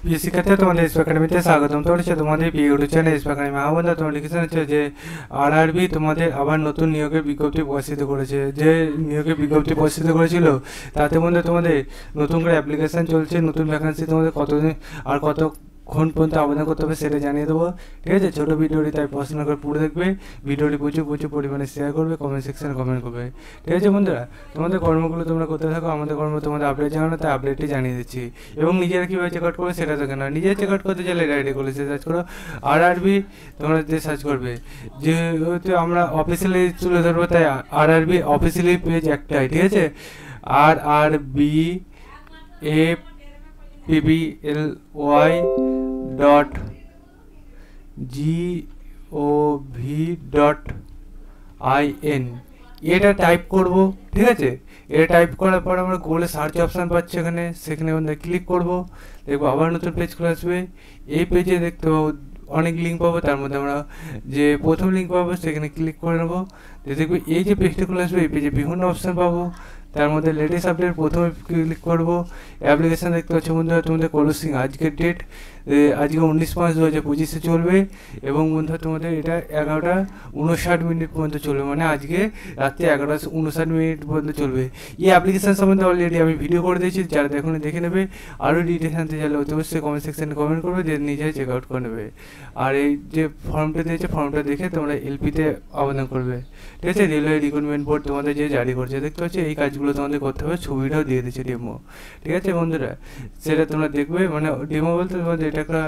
প্রিয় শিক্ষার্থী, তোমাদের এসপি একাডেমিতে স্বাগতম। তো হচ্ছে তোমাদের প্রিয় ইউটিউব চ্যানেল এসপি একাডেমি। বন্ধুরা, তোমার লিখেছেন হচ্ছে যে আরআরবি তোমাদের আবার নতুন নিয়োগের বিজ্ঞপ্তি প্রকাশিত করেছে। যে নিয়োগের বিজ্ঞপ্তি প্রকাশিত করেছিল তাতে মধ্যে তোমাদের নতুন করে অ্যাপ্লিকেশান চলছে। নতুন ভ্যাকান্সি তোমাদের কতদিন আর কতক্ষণ পর্যন্ত আবেদন করতে হবে সেটা জানিয়ে দেবো। ঠিক আছে, ছোটো ভিডিওটি তাই পছন্দ করে পুরো দেখবে। ভিডিওটি প্রচুর পরিমাণে শেয়ার করবে, কমেন্ট সেকশানে কমেন্ট করবে। ঠিক আছে বন্ধুরা, তোমাদের কর্মগুলো তোমরা করতে থাকো। আমাদের কর্ম তোমাদের আপডেট জানানো, তাই আপডেটটি জানিয়ে দিচ্ছি। এবং নিজেরা কীভাবে চেক আউট করবে সেটা দেখে না। নিজেরা চেক আউট করতে চাইলে ডাইরেক্ট কলেজে সার্চ করো আরআরবি, তোমরা যে সার্চ করবে। যেহেতু আমরা অফিসিয়ালি তুলে ধরবো তাই আরআরবি অফিসিয়ালি পেজ একটাই। ঠিক আছে, RRB APPLY.gov.in এটা টাইপ করব। ঠিক আছে, এটা টাইপ করার পর আমরা গুগলে সার্চ অপশান পাচ্ছি এখানে, সেখানে আমরা ক্লিক করব। দেখবো আবার নতুন পেজ খুলে আসবে। এই পেজে দেখতে পাবো অনেক লিঙ্ক পাবো, তার মধ্যে আমরা যে প্রথম লিঙ্ক পাবো সেখানে ক্লিক করে নেবো। দেখবে এই যে পেজটা খুলে আসবে, এই পেজে বিভিন্ন অপশান পাবো। তার মধ্যে লেটেস্ট আপডেট প্রথমে ক্লিক করবো। অ্যাপ্লিকেশান দেখতে পাচ্ছি বন্ধুরা, তোমাদের ক্লোজিং আজকের ডেট আজকে 19/5/2025 চলবে। এবং বন্ধুরা তোমাদের এটা 11:59 পর্যন্ত চলবে, মানে আজকে রাত্রি 11:59 পর্যন্ত চলবে। এই অ্যাপ্লিকেশান সম্বন্ধে অলরেডি আমি ভিডিও করে দিয়েছি, যারা দেখুন দেখে নেবে। আরও ডিটেলস জানতে চাইলে অবশ্যই কমেন্ট সেকশানে কমেন্ট করবে, যে নিজেই চেক আউট করে নেবে। আর এই যে ফর্মটা দিয়েছে, ফর্মটা দেখে তোমরা এলপিতে আবেদন করবে। ঠিক আছে, রেলওয়ে রিক্রুটমেন্ট বোর্ড তোমাদের যে জারি করছে, দেখতে পাচ্ছি এই কাজগুলো তোমাদের করতে হবে। ছবিটাও দিয়ে দিচ্ছে ডেমো। ঠিক আছে বন্ধুরা, সেটা তোমরা দেখবে। মানে ডেমো বলতে তোমাদের এটা একটা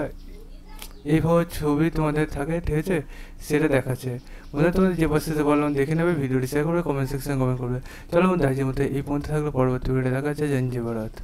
এইভাবে ছবি তোমাদের থাকে। ঠিক আছে, সেটা দেখাচ্ছে। বন্ধুরা, তোমাদের যে প্রসেসে বললাম দেখে নেবে, ভিডিওটি শেয়ার করবে, কমেন্ট সেকশনে কমেন্ট করবে। চলো বন্ধু, আজকের মতো এই পর্যন্ত থাকলে পরবর্তী ভিডিও দেখা যাচ্ছে। জয় হিন্দ, জয় ভারত।